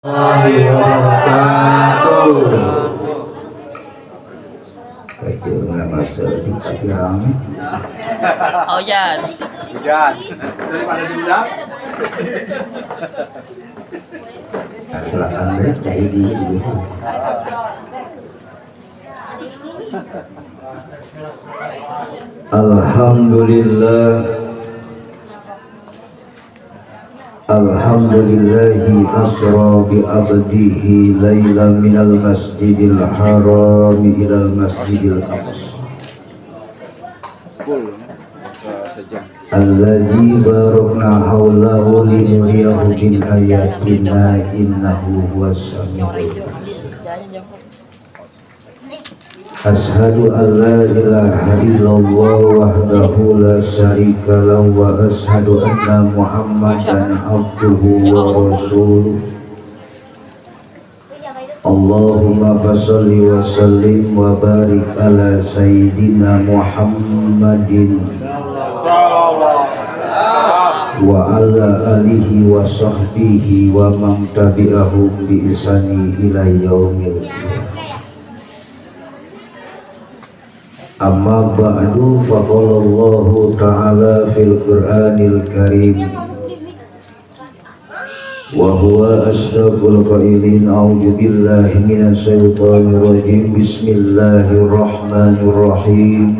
Kajian nama sedikit yang hujan daripada diundang. silakan bercai di dulu. Alhamdulillah. Alhamdulillahi asra bi abdihi layla minal masjidil haram ilal masjidil aqsa alladzi barakna haulahu linuriyahu min ayatina innahu huwas samiul basir. Ashhadu an la ilaha illallah wahdahu la syarika lahu wa ashhadu anna Muhammadan abduhu wa rasuluh. Allahumma fasholli wa sallim wa barik ala sayyidina Muhammadin wa ala alihi wa sahbihi wa man tabi'ahum bi ihsani ila yaumil qiyamah. Amma ba'du faqala Allahu ta'ala fil Qur'anil Karim wa huwa asdaqul qailin a'udzu billahi minasy syaithanir rajim bismillahirrahmanirrahim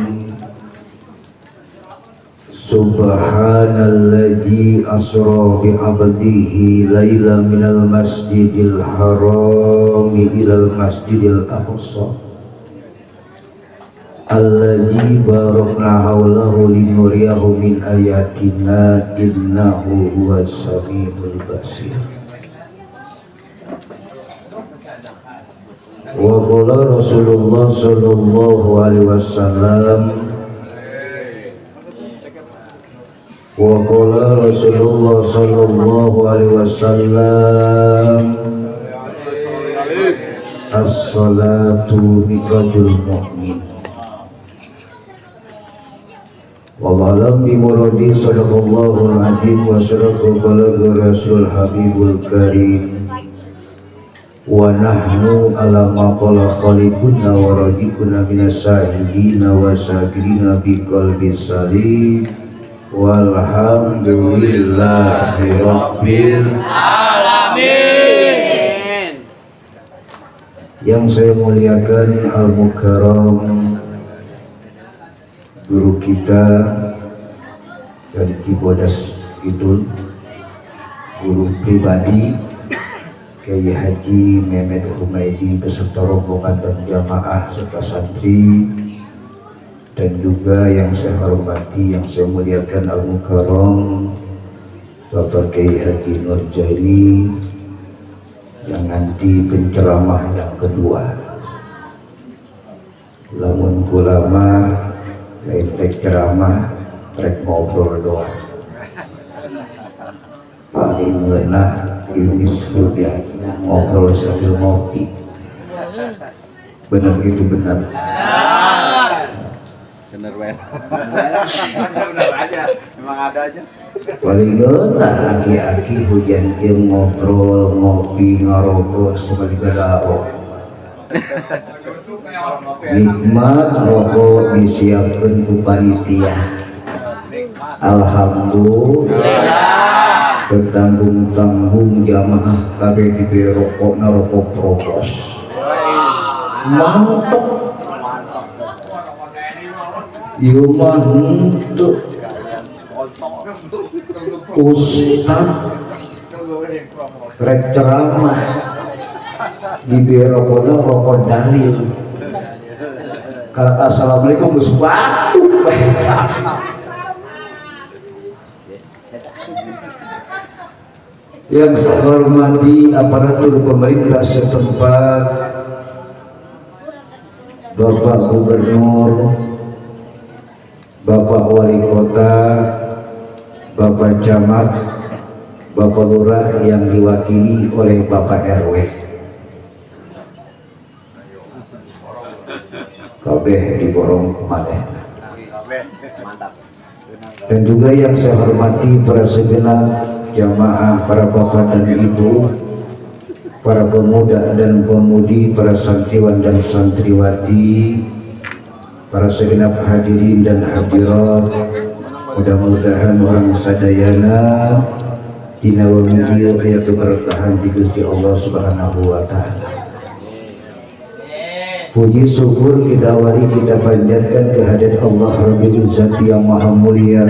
subhanalladzi asra bi 'abdihi laila minal masjidil haram ilal masjidil aqsa alladzi barakna haulahu linuriyahu min ayatina innahu huwas samiul basir. Wa qala Rasulullah sallallahu alaihi wasallam wa qala Rasulullah sallallahu alaihi wasallam as-salatu miqatul mu'min. Wallahu'alam bimuradi. Sadaqallahul azim wa sadaqa balagha rasul habibul karim wa nahnu ala ma qala khaliquna wa radikuna minas sahidina wa sakirina bi qalbi salim walhamdulillahi rabbil alamin. Yang saya muliakan al-mukarram guru kita dari Cibodas Kidul, guru pribadi Kiai Haji Mehmet Humaydi beserta rombongan dan jamaah serta santri, dan juga yang saya hormati, yang saya muliakan al-mukarram Bapak Kiai Haji Nurjali yang nanti penceramah yang kedua. Lamun kulama rek ceramah, rek ngobrol doang. Paling ngeunah iris ya ngobrol sambil ngopi. Benar gitu, benar. Bener bener aja, memang ada aja. Paling ngeunah laki-laki hujan kieu ngobrol, ngopi, ngarokok sebagai dakwah. Nikmat rokok disiapkan ku panitia. Alhamdulillah tertanggung-tanggung jamaah kabeh diberi rokok na rokok propos. Mantap. Ieu mah henteu ustaz rek ceramah diberi rokoknya rokok dalil. Kalau assalamualaikum geus batuk. Yang saya hormati aparatur pemerintah setempat, Bapak Gubernur, Bapak Wali Kota, Bapak Camat, Bapak Lurah yang diwakili oleh Bapak RW. Kabeh diborong kemana. Dan juga yang saya hormati para segenap jamaah, para bapak dan ibu, para pemuda dan pemudi, para santriwan dan santriwati, para segenap hadirin dan hadirat, mudah-mudahan orang sadayana tina wamidiyo kaya keberkahan di Gusti Allah Subhanahu wa taala. Puji syukur kita awali, kita panjatkan kehadirat Allah Rabbil Izzati yang maha mulia,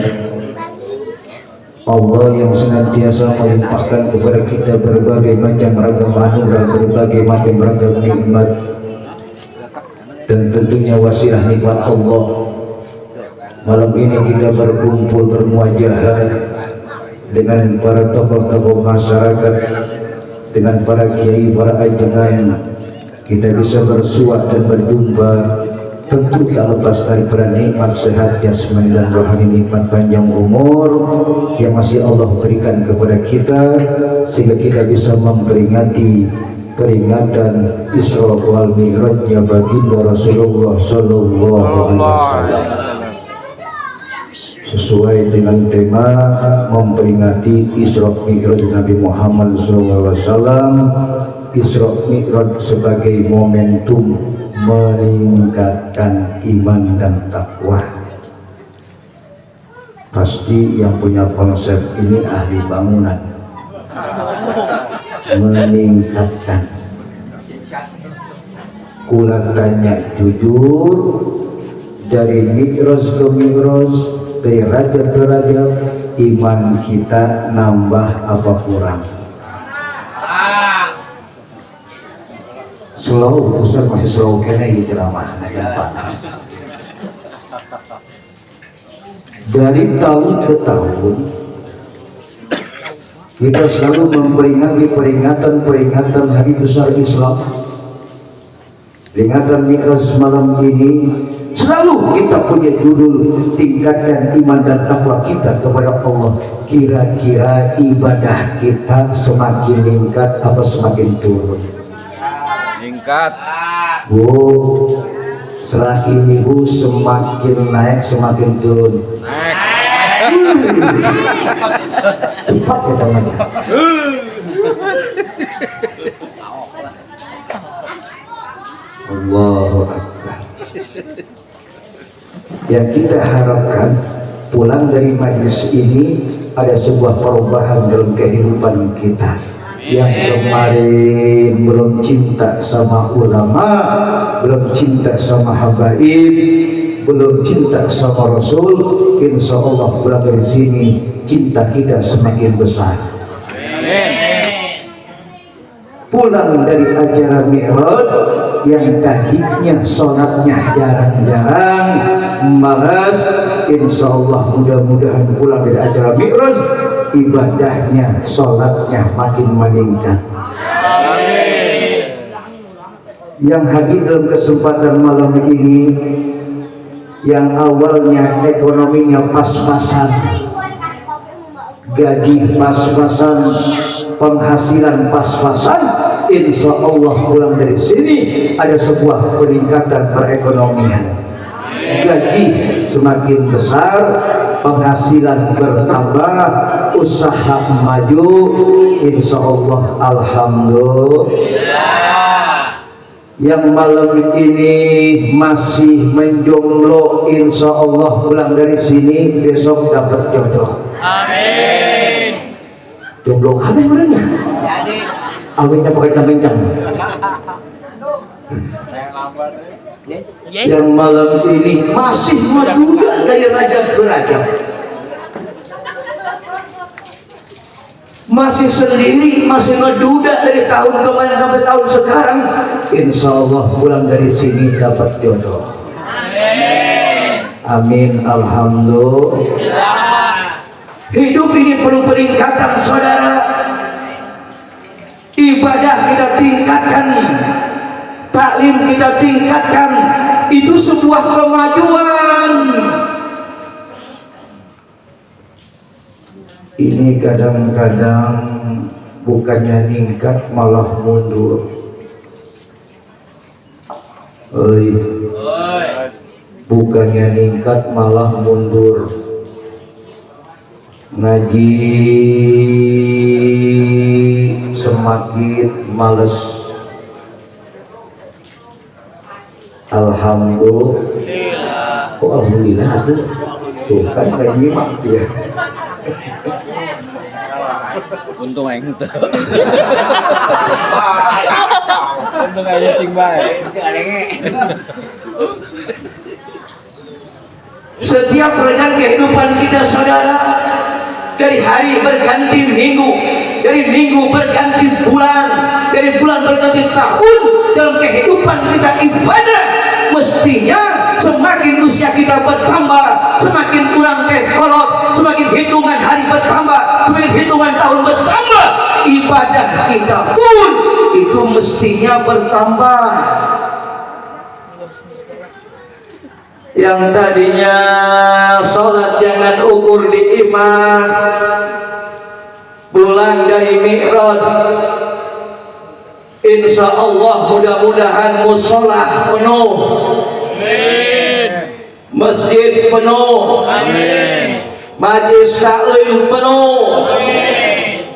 Allah yang senantiasa melimpahkan kepada kita berbagai macam ragam anugerah, berbagai macam ragam nikmat, dan tentunya wasilah nikmat Allah. Malam ini kita berkumpul bermuajahat dengan para tokoh-tokoh masyarakat, dengan para kiai, para ajengan. Kita bisa bersuah dan berjumpa, tentu tak lepas daripada nikmat sehat jasmani dan rohani, nikmat panjang umur yang masih Allah berikan kepada kita, sehingga kita bisa memperingati peringatan Isra wal Mi'rajnya baginda Rasulullah Sallallahu Alaihi Wasallam sesuai dengan tema memperingati Isra Mi'raj Nabi Muhammad Sallallahu Alaihi Wasallam. Isra Mi'raj sebagai momentum meningkatkan iman dan takwa. Pasti yang punya konsep ini ahli bangunan. Meningkatkan. Kula tanya jujur, dari Mi'raj ke Mi'raj, dari raja ke raja, iman kita nambah apa kurang? Slow, Ustaz masih slow kena ini ceramah yang panas. Dari tahun ke tahun kita selalu memperingati peringatan hari besar Islam. Peringatan Mi'raj malam ini selalu kita punya judul tingkatkan iman dan takwa kita kepada Allah. Kira-kira ibadah kita semakin meningkat apa semakin turun? Meningkat. Oh, semakin ibu semakin naik semakin turun. Naik. Cepat ya namanya. Allahu Akbar. Yang kita harapkan pulang dari majlis ini ada sebuah perubahan dalam kehidupan kita. Yang kemarin belum cinta sama ulama, belum cinta sama habaib, belum cinta sama Rasul, insya Allah pulang dari sini cinta kita semakin besar. Pulang dari acara Mi'raj yang tadinya sholatnya jarang-jarang, malas, insya Allah mudah-mudahan pulang dari acara Mi'raj ibadahnya, sholatnya makin meningkat. Amin. Yang hadir dalam kesempatan malam ini, yang awalnya ekonominya pas-pasan, gaji pas-pasan, penghasilan pas-pasan, insya Allah pulang dari sini ada sebuah peningkatan perekonomian. Gaji semakin besar, penghasilan bertambah, usaha maju, insya Allah. Alhamdulillah. Yang malam ini masih menjomblo, insya Allah pulang dari sini besok dapat jodoh. Amin. Jomblo kami benernya. Awinnya pakai kencang. Yang malam ini masih menduda dari raja ke raja, masih sendiri, masih menduda dari tahun kemarin sampai tahun sekarang. Insya Allah pulang dari sini dapat jodoh. Amin. Amin. Alhamdulillah. Hidup ini perlu peningkatan, saudara. Ibadah kita tingkatkan, taklim kita tingkatkan, itu sebuah kemajuan. Ini kadang-kadang bukannya ningkat malah mundur. Bukannya ningkat malah mundur. Ngaji semakin males. Alhamdulillah. Kok alhamdulillah tuh? Tuh kan kayak nyimak dia. Untung aing teu. Untung aing cing bae. Setiap renggang kehidupan kita saudara, dari hari berganti minggu, dari minggu berganti bulan, dari bulan berganti tahun, dalam kehidupan kita ibadah, mestinya semakin usia kita bertambah, semakin kurang kolot, semakin hitungan hari bertambah, semakin hitungan tahun bertambah, ibadah kita pun itu mestinya bertambah. Yang tadinya sholat jangan ukur di iman, pulang dari Mi'raj, insya Allah mudah-mudahan musola penuh, amin. Masjid penuh, amin. Majlis taklim penuh, amin.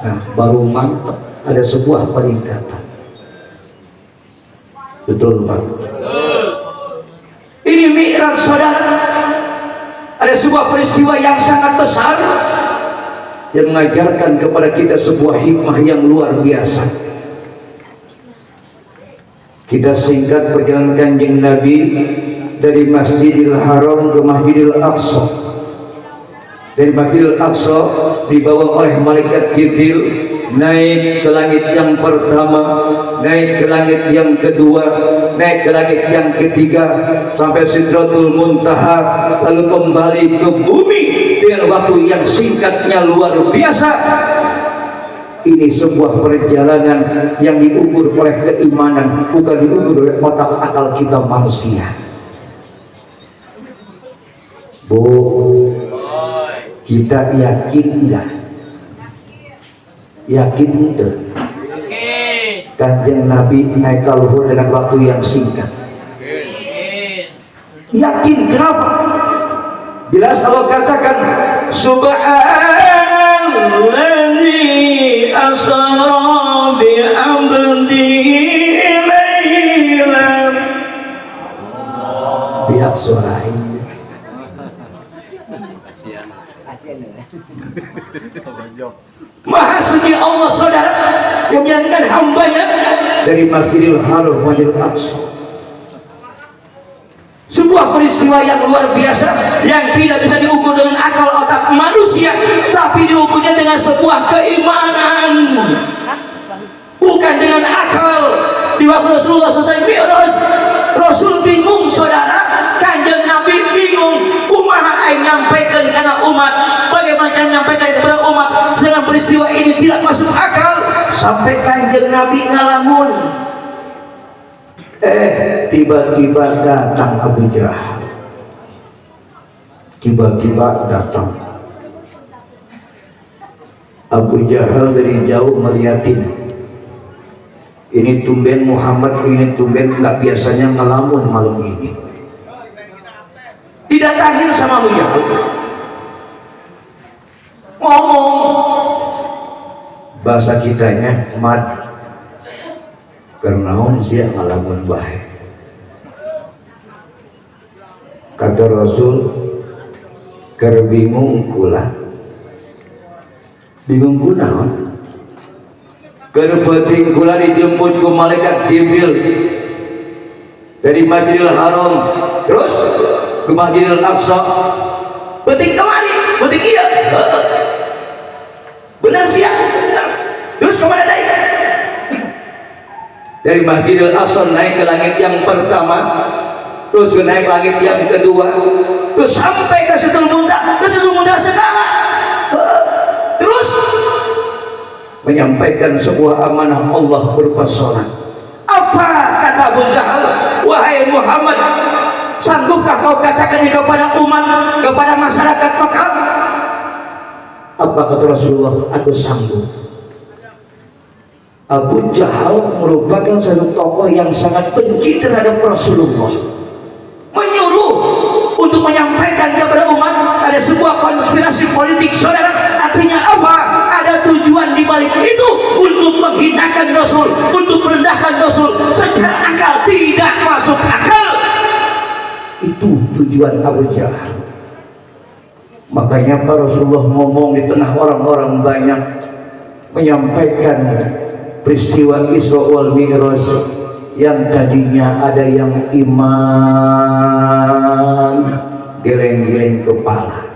Nah, baru mantap ada sebuah peningkatan. Betul Pak? Ini Mi'raj saudara, ada sebuah peristiwa yang sangat besar yang mengajarkan kepada kita sebuah hikmah yang luar biasa. Kita singkat perjalanan Kanjeng Nabi dari Masjidil Haram ke Masjidil Aqsa. Dari Masjidil Aqsa dibawa oleh malaikat Jibril naik ke langit yang pertama, naik ke langit yang kedua, naik ke langit yang ketiga sampai Sidratul Muntaha, lalu kembali ke bumi dengan waktu yang singkatnya luar biasa. Ini sebuah perjalanan yang diukur oleh keimanan, bukan diukur oleh otak akal kita manusia. Bu, kita yakin enggak? Yakin itu Kanjeng Nabi naik ke luhur dengan waktu yang singkat. Yakin. Kenapa? Jelas Allah katakan subhanalladzi asra bi amdihi lailan bi aqsarain. Maha suci Allah saudara yang menjadikan hambanya dari Masjidil Haram Masjidil Aqsa. Sebuah peristiwa yang luar biasa yang tidak bisa diukur dengan akal otak manusia, tapi diukurnya dengan sebuah keimanan, bukan dengan akal. Di waktu Rasulullah selesai Mi'raj, Rasul bingung saudara, Kanjeng Nabi bingung kumaha aing nyampaikan karena umat, bagaimana cara menyampaikan kepada umat dengan peristiwa ini tidak masuk akal. Sampai Kanjeng Nabi ngalamun, tiba-tiba datang Abu Jahal. Tiba-tiba datang Abu Jahal dari jauh melihatin. Ini tumben Muhammad, ini tumben nggak biasanya ngelamun malam ini. Didatangin sama Abu Jahal, ngomong bahasa kitanya mad, karena dia ngelamun baik. Kata Rasul, kerbingung kula, bingung kunaon. Kerpeting kula dijemput ku malaikat Jibril dari Masjidil Haram terus ke Masjidil Aqsa. Peting kemari, peting iya, benar siap. Terus kemana naik? Dari Masjidil Aqsa naik ke langit yang pertama, terus ke naik langit yang kedua, terus sampai ke Sidratul Muntaha sekarang. Terus menyampaikan sebuah amanah Allah berupa sholat. Apa kata Abu Jahal? Wahai Muhammad, sanggupkah kau katakan kepada umat, kepada masyarakat Makkah? Apa kata Rasulullah? Aku sanggup. Abu Jahal merupakan satu tokoh yang sangat benci terhadap Rasulullah, menyuruh untuk menyampaikan kepada umat ada sebuah konspirasi politik saudara. Artinya apa? Ada tujuan tujuan dibalik itu untuk menghinakan Rasul, untuk merendahkan Rasul secara akal tidak masuk akal. Itu tujuan Abu Jahal. Makanya Pak Rasulullah ngomong di tengah orang-orang banyak menyampaikan peristiwa Isra wal Mi'raj yang tadinya ada yang iman geleng-geleng kepala,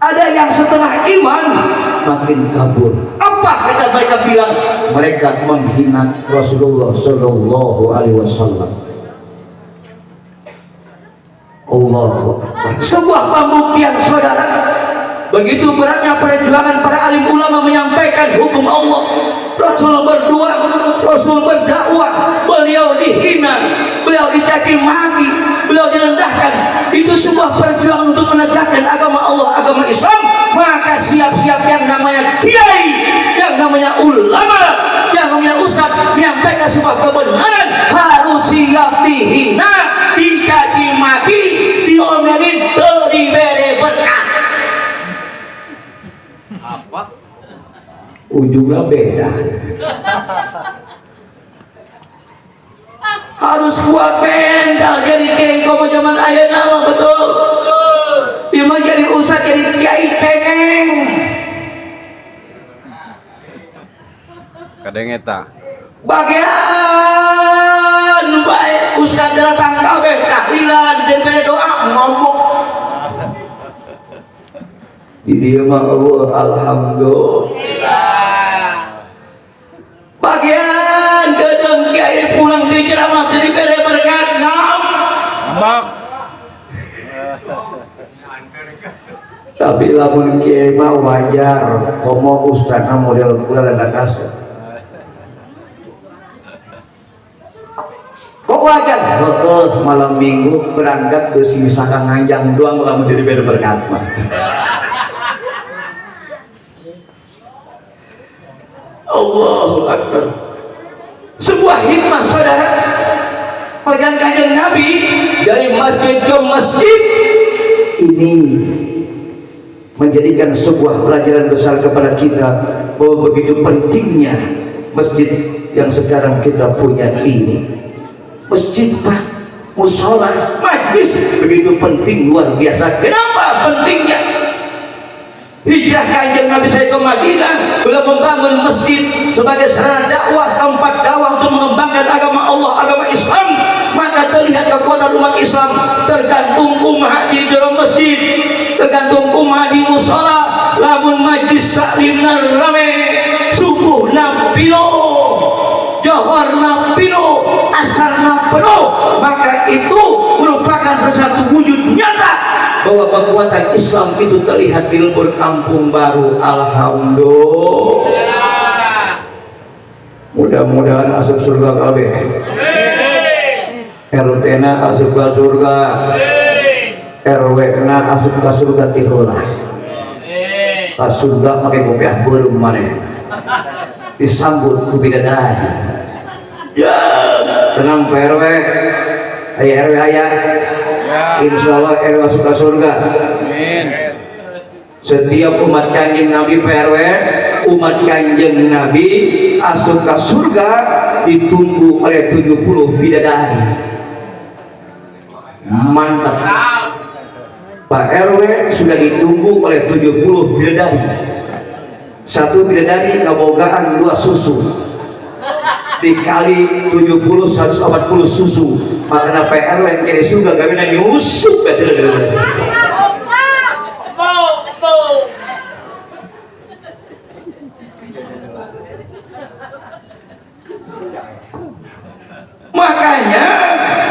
ada yang setelah iman makin kabur. Apa kata mereka bilang? Mereka menghina Rasulullah Shallallahu Alaihi Wasallam. Allahu Akbar. Sebuah pembuktian saudara, begitu beratnya perjuangan para alim ulama menyampaikan hukum Allah. Rasul berdua, Rasul berdakwah, beliau dihina, beliau dicaci maki, beliau direndahkan. Itu sebuah perjuangan untuk menegakkan agama Allah, agama Islam. Maka siap-siap yang namanya kiai, yang namanya ulama, yang namanya ustaz menyampaikan sebuah kebenaran harus siap dihina, dicaci maki, diomelin, diberi berkat. Apa? Ujungnya beda. Harus kuat mental jadi kiai komo zaman ayeuna mah betul. Imam jadi ustaz jadi kiai kengeng. Kadang eta. Bagian baik ustaz datang kabeh tahlilan daripada doa ngomong. Di dia mah Allah alhamdulillah. Bagian gedeng kiai pulang di ceramah jadi bere berkat ngambak. Tapi lamun kiai mah wajar, komo ustazna model kula rada kasar. Kok wajar? Heeh, malam minggu berangkat geus misalkan nganjang doang lamun jadi bere berkat mah. Allahu Akbar. Sebuah hikmah saudara, perjalanan kanjeng Nabi dari masjid ke masjid ini menjadikan sebuah pelajaran besar kepada kita bahwa begitu pentingnya masjid yang sekarang kita punya ini. Masjid Pak, musola, majlis begitu penting, luar biasa. Kenapa pentingnya? Hijrah kanjeng Nabi saya ke Madinah, beliau membangun masjid sebagai sarana dakwah, tempat dakwah untuk mengembangkan agama Allah, agama Islam. Maka terlihat kekuatan umat Islam tergantung umat di dalam masjid, tergantung umat di musola. Lamun majlis taklim rame, subuh napino, johor napino, asar napino, maka itu merupakan salah satu wujud nyata bahwa kekuatan Islam itu terlihat di lembur kampung baru. Alhamdulillah. Mudah-mudahan asup surga kabeh. RT-na asup ke surga, RW-na asup ke surga tihulah. Ke surga pakai kopiah beureum maneh. Disambut ku bidadari. Ya, tenang Pak RW. Aya RW aya. Insya Allah RW masuk ke surga. Amin. Setiap umat kanjeng Nabi PRW, umat kanjeng Nabi masuk ke surga ditunggu oleh 70 bidadari. Mantap. Pak RW sudah ditunggu oleh 70 bidadari. Satu bidadari ngabogaan 2 susu. Dikali 70 140 susu. Makanya PRW yang kiri surga gawina nyusup betul. Makanya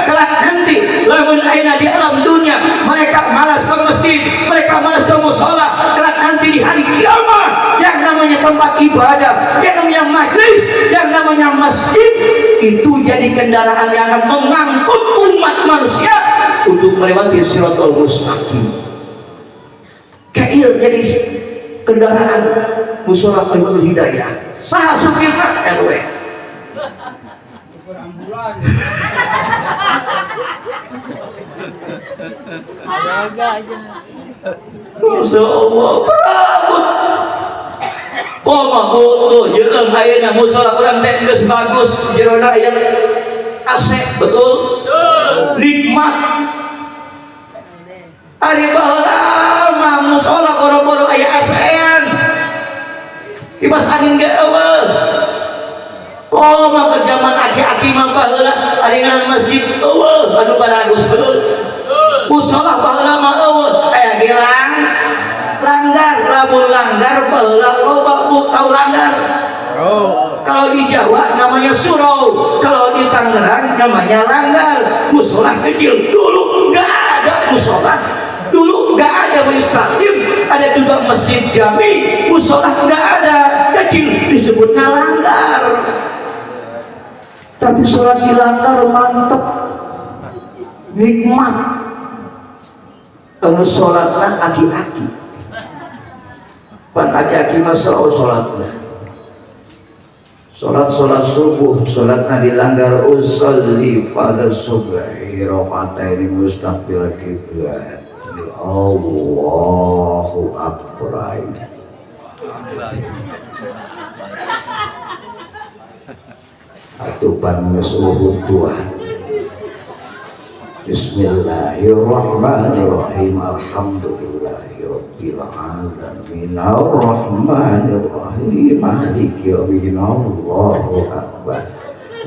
kelak nanti lamun ayeuna di alam dunia mereka malas ke masjid, mereka malas ke mushola. Kelak nanti di hari kiamat yang namanya tempat ibadah, yang namanya majlis, yang namanya masjid itu jadi kendaraan yang akan mengangkut umat manusia untuk melewati Shiratal Mustaqim. Kayak jadi kendaraan mushola Qiblatul Hidayah. Saha supirna RW. Masya Allah, berabut. Koma tuh, jeung ayeuna musala urang teh geus bagus, jerona aya AC, betul? Nikmat. Ari baheula mah musala boro-boro aya AC-an. Kipas angin ge eueuh. Koma ke zaman aki-aki mah baheula ari ngaran masjid eueuh anu baragus, betul? Musala baheula mah eueuh aya gelang langgar, lamun langgar baheula loba tahu langgar. Kalau di Jawa namanya surau, kalau di Tangerang namanya langgar. Musola kecil dulu nggak ada musola, dulu nggak ada majelis taklim, ada juga masjid jami, musola nggak ada, kecil disebutnya langgar. Tapi sholat di langgar mantep, nikmat. Kalau sholatnya aki-aki, pan aki-aki masuk sholatnya. Sholat subuh, sholatnya di langgar. Usolli pada subhi rakaataini mustaqbil qiblat. Allahu akbar. Atupan ngesuhun Tuhan. Bismillahirrahmanirrahim. Alhamdulillahirabbil alamin. Arrahmanirrahim. Maliki yaumiddin. Allahu akbar.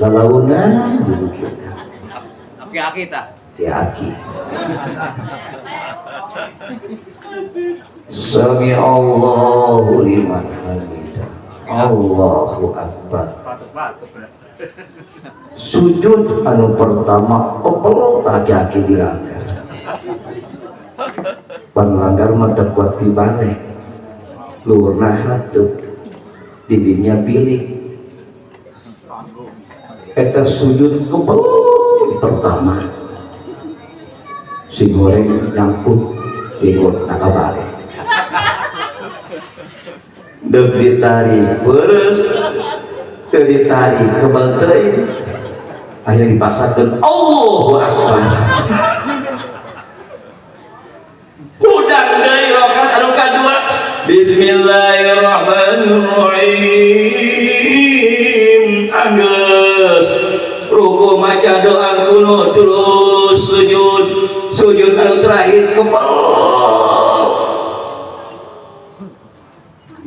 Lalauna dulu kita. Aki-aki ta? Ya aki. Sami Allahu liman hamidah. Allahu akbar. Sujud anu pertama opel taki-aki di langgar. Pan langgar mah terkuat di balik, luhurna hateup, didinya bilik. Eta sujud kepel pertama, si goreng nyangkut ikut nakabalik. Dek ditarik beres, teu ditarik kebal teuing. Akhirnya dipaksakan Allahu Akbar. Udang dari rakaat anu kadua. Bismillahirrahmanirrahim. Anggeus ruku maca doa kunut terus sujud anu terakhir kepel.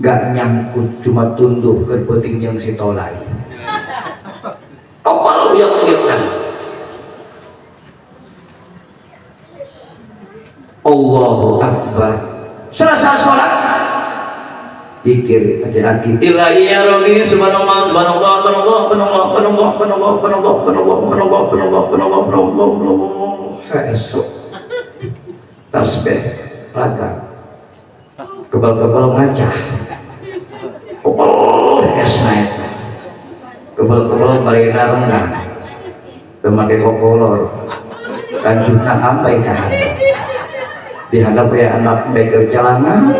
Gak nyangkut, cuma tunduh ke peuting yang si tolai. Opal yang ngeliatkan. Allahu Akbar. Selesai sholat zikir hati-hati. Ilahi ya Rabbi subhanallah subhanallah subhanallah subhanallah subhanallah subhanallah subhanallah subhanallah subhanallah subhanallah. Esok tasbih raga kebal-kebal ngacah. Opal esna eta. Kebal-kebal marina renggang temake kokolor kanjutna ampai ka handap dihadap ya anak beker jalanan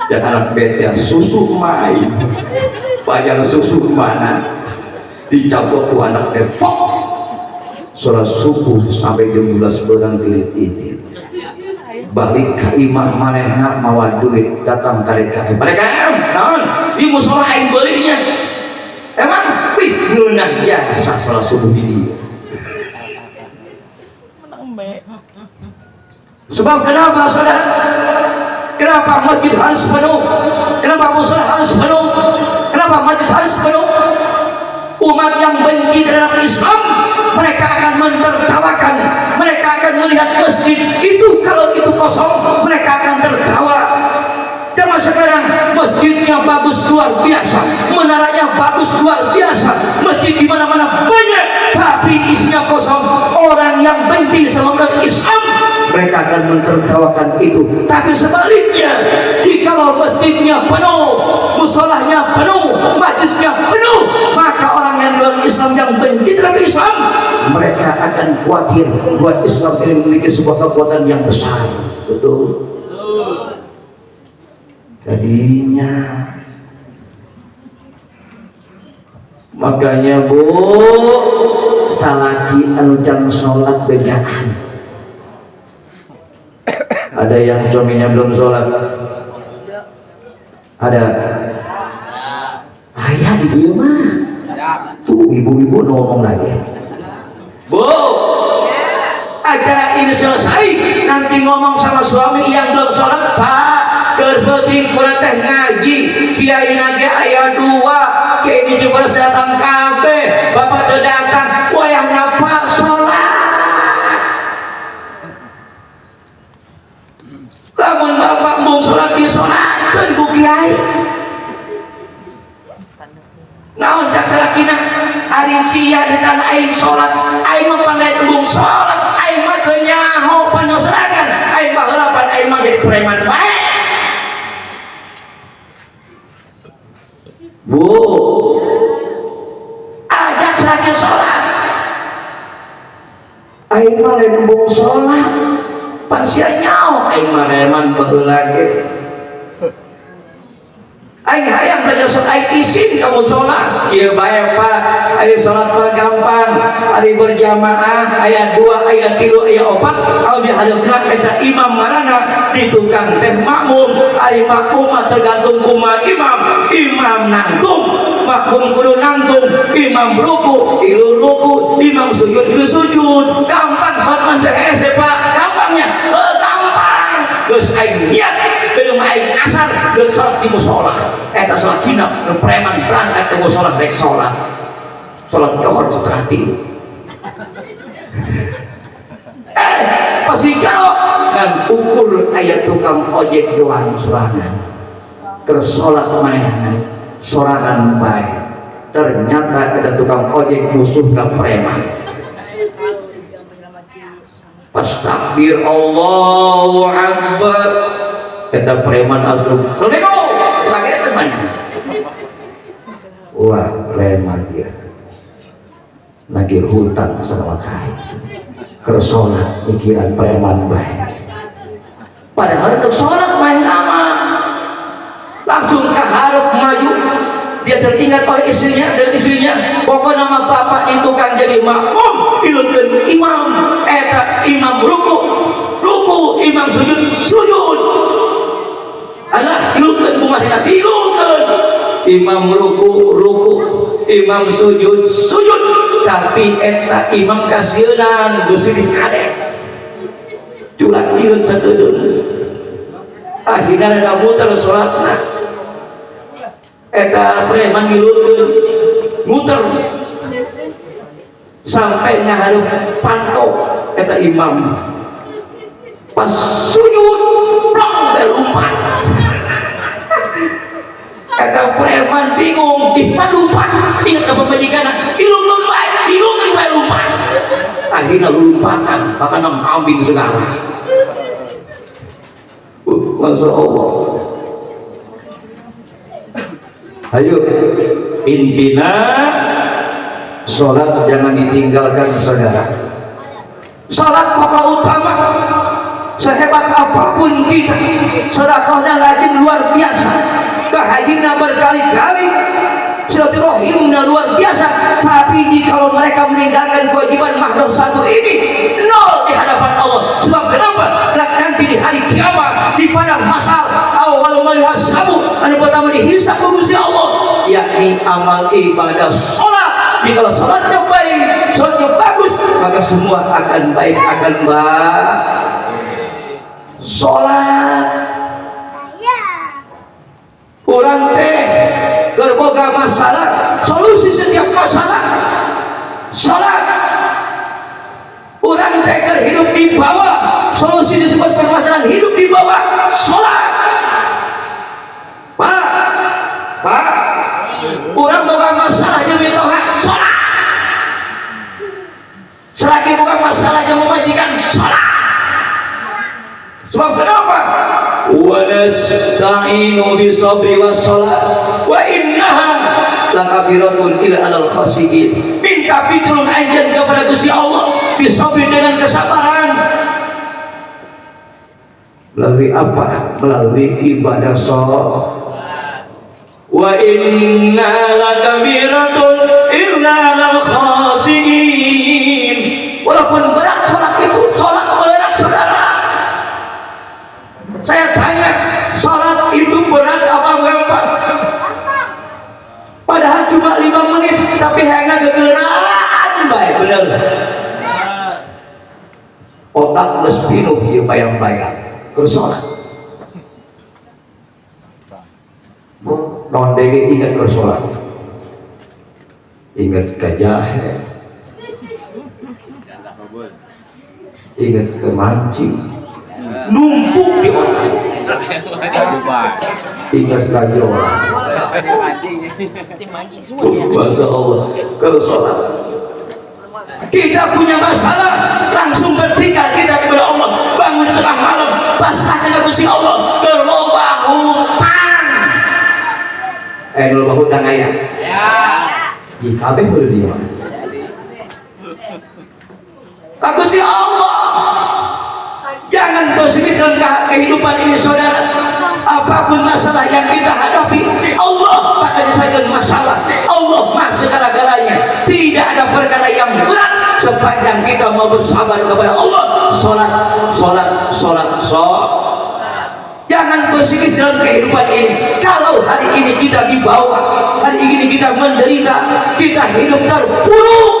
dan anak beker susu mai pajar susu mana dicabut ku anak defok. Sholat subuh sampai jam 12 berang tilit-tilit balik ka imah manehna mawa duit datang ka DKM naon di musola aing beulinya. Emang wih ngeunah jasa sholat subuh di dia. Sebab kenapa saudara? Kenapa masjid harus penuh? Kenapa musola harus penuh? Kenapa majlis harus penuh? Umat yang benci terhadap Islam mereka akan menertawakan, mereka akan melihat masjid itu kalau itu kosong mereka akan tertawa. Zaman sekarang masjidnya bagus luar biasa, menaranya bagus luar biasa, masjid di mana-mana banyak, tapi isinya kosong. Orang yang benci sama Islam mereka akan mentertawakan itu. Tapi sebaliknya, jikalau masjidnya penuh, musolahnya penuh, majlisnya penuh, maka orang yang luar Islam yang benci terhadap Islam mereka akan khawatir buat Islam ini memiliki sebuah kekuatan yang besar. Betul. Tadinya makanya bu salaki anu jam sholat begaan Ada yang suaminya belum sholat? Ada? Ayah di dia mah. Tuh ibu-ibu ngomong lagi. Bu, acara ini selesai, nanti ngomong sama suami yang belum sholat. Pak, kerbeting kurang teh ngaji, kiai nage ayat 2, kiai ini juga datang kabe, bapak tuh datang, wayang napa sholat. Lamun bapak mau sholat di sholat, kan ku kiai. Naon cak salakina ari sia di tanah aing sholat, aing mah pandai tembung sholat, aing mah teu nyaho panyoserangan, aing mah heula pan aing mah jadi preman bae. Bu, ajak salaki sholat, aing mah lain tembung sholat, pan sia nyaho, aing mah reman baheula ge. Aing hayang belajar sholat, aing izin kamu sholat. Iya baik Pak, aing sholat mah gampang, aing berjamaah, ayat 2, ayat 3, ayat 4, kalau dihadapkan kita imam marana di tukang teh makmum, aing makmum tergantung kuma imam nangtung, makmum kudu nangtung, imam ruku, imam sujud, gampang sholat mah hese Pak, gampangnya, gampang. Geus aing niat, belum aing asar, geus sholat di musola. Eta sholat kinap, preman berangkat ke musola rek sholat johor setengah 3. Pasti kalau dan ukur ayat tukang ojek doang sorangan, terus sholat manehna sorangan baik. Ternyata ada tukang ojek musuhna preman. Pas takbir Allahu Akbar, kita preman asup Assalamualaikum lagi teman. Wah preman dia lagi hutan sama kai kersolat pikiran preman baik, padahal untuk sholat main lama langsung keharap maju. Dia teringat oleh istrinya pokok nama bapak itu kan jadi makmum ilutkan imam, eta imam ruku, imam sujud adalah ilutkan kumaha nabi, ilutkan imam ruku, imam sujud, tapi eta imam kasieunan gusti dikadek culak cileun sakedeun, akhirnya ada muter sholatna. Eta preman ngilutkeun muter sampai ngaharup pantok eta imam pas sujud plong lumpat. Eta preman bingung di lumpat ingat apa majikanna ilungkeun bae lumpat, akhirnya lumpatan pakanam kambing segala. Masya Allah. Ayo intina sholat jangan ditinggalkan saudara. Sholat pokok utama, sehebat apapun kita sedekahnya lagi luar biasa, bahagianya berkali-kali, silaturahimnya luar biasa, tapi jika mereka meninggalkan kewajiban makhluk satu ini, nol di hadapan Allah. Sebab kenapa? Nanti di hari kiamat di padang mahsyar awal muhasabu anu pertama dihisab Gusti Allah yakni amal ibadah sholat. Jika sholatnya baik, sholatnya bagus, maka semua akan baik, akan baik. Sholat orang teh berboga masalah, solusi setiap masalah sholat. Orang teh hidup di bawah, solusi disebut permasalahan hidup di bawah sholat. Pak, orang bukan masalahnya mitoha sholat. Selagi bukan masalahnya memajikan sholat. Sebab kenapa? Wa nasta'inu bisabri was sholat wa innaha lakabiratun ila alal khasiin. Minta pitulung anjeun kepada Gusti Allah bisabri dengan kesabaran. Melalui apa? Melalui ibadah sholat. Wa inna lakabiratun illa alal khasiin. Walaupun berat sholat itu, sholat berat saudara. geus pinuh ieu bayang-bayang keur salat. Non deui ingat keur salat. Ingat ka jahe. Ingat ke mancing. Numpuk di otak. Ingat ka jola. Tim mancing semua ya. Masya Allah, kalau sholat kita punya masalah, langsung bertikar kita kepada Allah. Bangun di tengah malam, pasrahkan ke Gusti Allah, berlomba hutang. Lomba hutang ayah. Ya. Di kabeh boleh dia. Pak Gusti Allah, jangan pesimis dalam kehidupan ini saudara. Apapun masalah yang kita hadapi, Allah akan menyelesaikan masalah. Allah Maha segala-galanya. Tidak ada perkara yang berat sepanjang kita mau bersabar kepada Allah. Sholat. Jangan pesimis dalam kehidupan ini. Kalau hari ini kita di bawah, hari ini kita menderita, kita hidup terpuruk,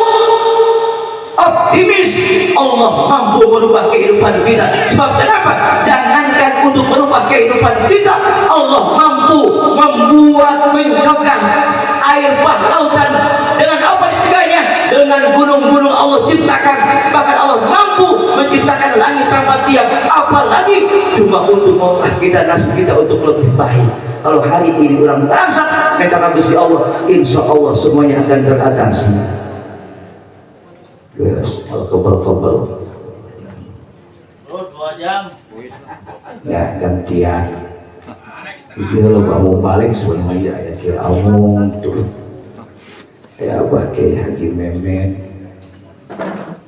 optimis, Allah mampu merubah kehidupan kita. Sebab kenapa? Jangankan untuk merubah kehidupan kita, Allah mampu membuat mencegah air bah lautan. Dengan apa dicegahnya? Dengan gunung-gunung Allah ciptakan. Bahkan Allah mampu menciptakan langit tanpa tiang. Apalagi cuma untuk mengubah kita, nasib kita untuk lebih baik. Kalau hari ini orang merasa minta Gusti Allah, insya Allah semuanya akan teratasi. Yes, kebal. Terus 2 jam. Ya gantian. Jadi kalau mau balik semuanya ya kira omong tuh. Ya pakai Haji Memen.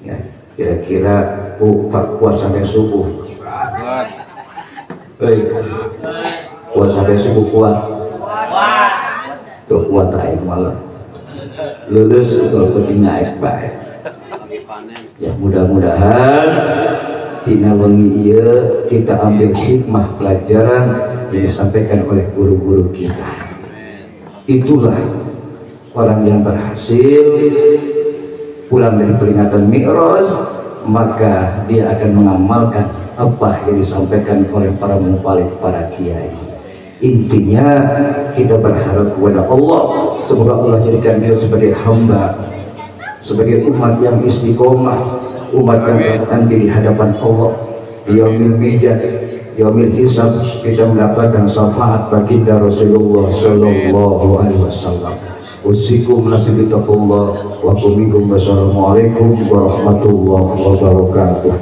Ya kira-kira kuat sampai subuh. Kuat sampai subuh kuat. Tuh kuat air malam. Lulus kalau penting naik baik. Ya mudah-mudahan tina wengi ieu kita ambil hikmah pelajaran yang disampaikan oleh guru-guru kita. Itulah orang yang berhasil pulang dari peringatan Mi'raj, maka dia akan mengamalkan apa yang disampaikan oleh para mubalik, para kiai. Intinya kita berharap kepada Allah, semoga Allah jadikan kita sebagai hamba, sebagai umat yang istiqomah, umat yang nanti di hadapan Allah yaumil mizan, yaumil hisab, kita mendapatkan syafaat baginda Rasulullah sallallahu alaihi wasallam. Usikum nasibitaqullah wa qumikum. Wassalamualaikum warahmatullahi wabarakatuh.